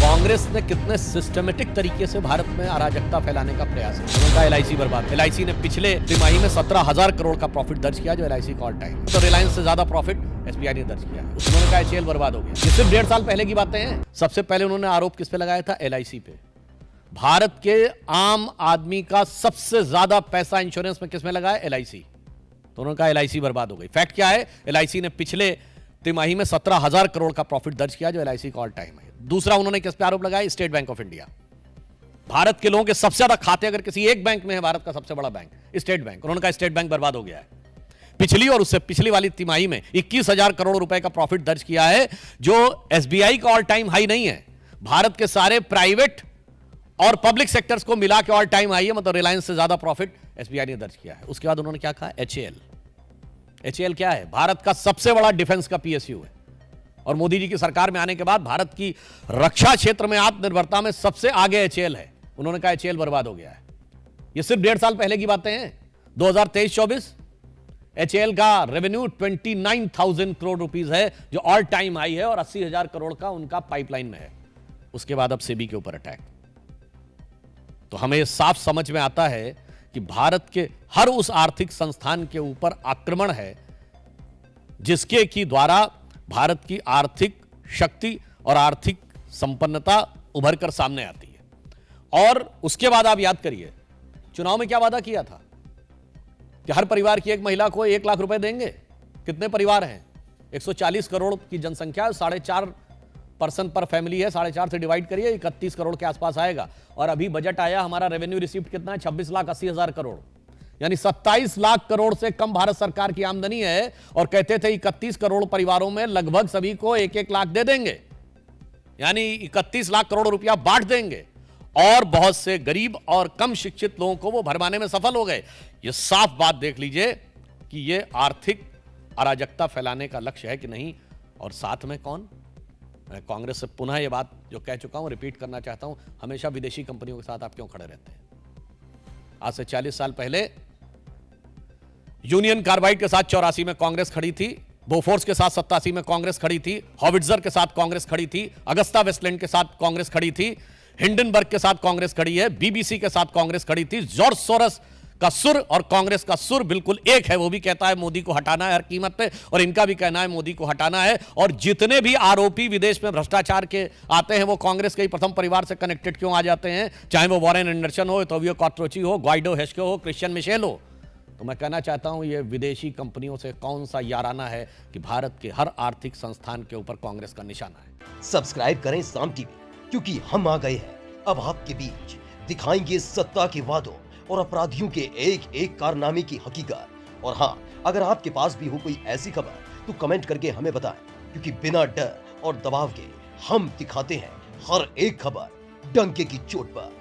कांग्रेस ने कितने सिस्टमेटिक तरीके से भारत में अराजकता फैलाने का प्रयास है। उनका एलआईसी बर्बाद। एलआईसी ने पिछले तिमाही में 17,000 करोड़ का प्रॉफिट दर्ज किया, जो एलआईसी का ऑल टाइम। तो रिलायंस से ज्यादा प्रॉफिट एसबीआई ने दर्ज किया। उन्होंने कहा एचएएल बर्बाद हो गया। ये सिर्फ 1.5 साल पहले की बातें हैं। सबसे पहले उन्होंने आरोप किस पे लगाया था? एलआईसी पे। भारत के आम आदमी का सबसे ज्यादा पैसा इंश्योरेंस में किस में लगा है? एलआईसी। तो उन्होंने कहा एलआईसी बर्बाद हो गई। फैक्ट क्या है? एलआईसी ने पिछले तिमाही में 17,000 करोड़ का प्रॉफिट दर्ज किया, जो एलआईसी का ऑल टाइम है। दूसरा उन्होंने किस पे आरोप लगाया? State bank of India. Bharat के लोगों के सबसे ज्यादा खाते अगर किसी एक बैंक में है, भारत का सबसे बड़ा बैंक स्टेट बैंक। उन्होंने कहा स्टेट बैंक बर्बाद हो गया है। पिछली और उससे पिछली वाली तिमाही में 21,000 करोड़ रुपए का प्रॉफिट दर्ज किया है, जो एसबीआई का ऑल टाइम हाई नहीं है। भारत के सारे प्राइवेट और पब्लिक सेक्टर्स को मिला के ऑल टाइम हाई है, मतलब रिलायंस से ज्यादा प्रॉफिट एसबीआई ने दर्ज किया है। उसके बाद उन्होंने क्या कहा? एचएएल। एचएएल क्या है? भारत का सबसे बड़ा डिफेंस का पीएसयू है, और मोदी जी की सरकार में आने के बाद भारत की रक्षा क्षेत्र में आत्मनिर्भरता में सबसे आगे एचएएल है। उन्होंने कहा एचएएल बर्बाद हो गया है। ये सिर्फ 1.5 साल पहले की बातें हैं। 2023-24 एचएएल का रेवेन्यू 29,000 करोड़ रुपीस है, जो ऑल टाइम हाई है, और 80,000 करोड़ का उनका पाइपलाइन में है। उसके बाद अब सेबी के ऊपर अटैक। तो हमें यह साफ समझ में आता है कि भारत के हर उस आर्थिक संस्थान के ऊपर आक्रमण है जिसके की द्वारा भारत की आर्थिक शक्ति और आर्थिक संपन्नता उभर कर सामने आती है। और उसके बाद आप याद करिए, चुनाव में क्या वादा किया था कि हर परिवार की एक महिला को 1 लाख रुपए देंगे। कितने परिवार हैं? 140 करोड़ की जनसंख्या है, 4.5 पर्सन पर फैमिली है। 4.5 से डिवाइड करिए, 31 करोड़ के आसपास आएगा। और अभी बजट आया, हमारा रेवेन्यू रिसीव्ड कितना है? 26,80,000 करोड़, यानी 27 लाख करोड़ से कम भारत सरकार की आमदनी है। और कहते थे 31 करोड़ परिवारों में लगभग सभी को 1-1 लाख दे देंगे, यानी 31 लाख करोड़ रुपया बांट देंगे, और बहुत से गरीब और कम शिक्षित लोगों को वो भरमाने में सफल हो गए। ये साफ बात देख लीजिए कि ये आर्थिक अराजकता फैलाने का लक्ष्य है कि नहीं। और साथ में कौन? मैं कांग्रेस से पुनः ये बात जो कह चुका हूं रिपीट करना चाहता हूं, हमेशा विदेशी कंपनियों के साथ आप क्यों खड़े रहते हैं? आज से 40 साल पहले यूनियन कार्बाइड के साथ 84 में कांग्रेस खड़ी थी, बोफोर्स के साथ 87 में कांग्रेस खड़ी थी, हॉविट्जर के साथ कांग्रेस खड़ी थी, अगस्ता वेस्टलैंड के साथ कांग्रेस खड़ी थी, हिंडनबर्ग के साथ कांग्रेस खड़ी है, बीबीसी के साथ कांग्रेस खड़ी थी। जॉर्ज सोरस का सुर और कांग्रेस का सुर बिल्कुल एक है। वो भी कहता है मोदी को हटाना है हर कीमत पे, और इनका भी कहना है मोदी को हटाना है। और जितने भी आरोपी विदेश में भ्रष्टाचार के आते हैं, वो कांग्रेस के ही प्रथम परिवार से कनेक्टेड क्यों आ जाते हैं? चाहे वो वॉरेन एंडरसन हो, टोबियो कॉट्रोची हो, ग्वाइडो हेस्के हो, क्रिश्चियन मिशेल हो। तो मैं कहना चाहता हूं, ये विदेशी कंपनियों से कौन सा याराना है कि भारत के हर आर्थिक संस्थान के ऊपर कांग्रेस का निशाना है। सब्सक्राइब करें साम टीवी, क्योंकि हम आ गए हैं अब आपके बीच। दिखाएंगे सत्ता के वादों और अपराधियों के एक एक कारनामे की हकीकत। और हाँ, अगर आपके पास भी हो कोई ऐसी खबर तो कमेंट करके हमें बताएं, क्योंकि बिना डर और दबाव के हम दिखाते हैं हर एक खबर डंके की चोट पर।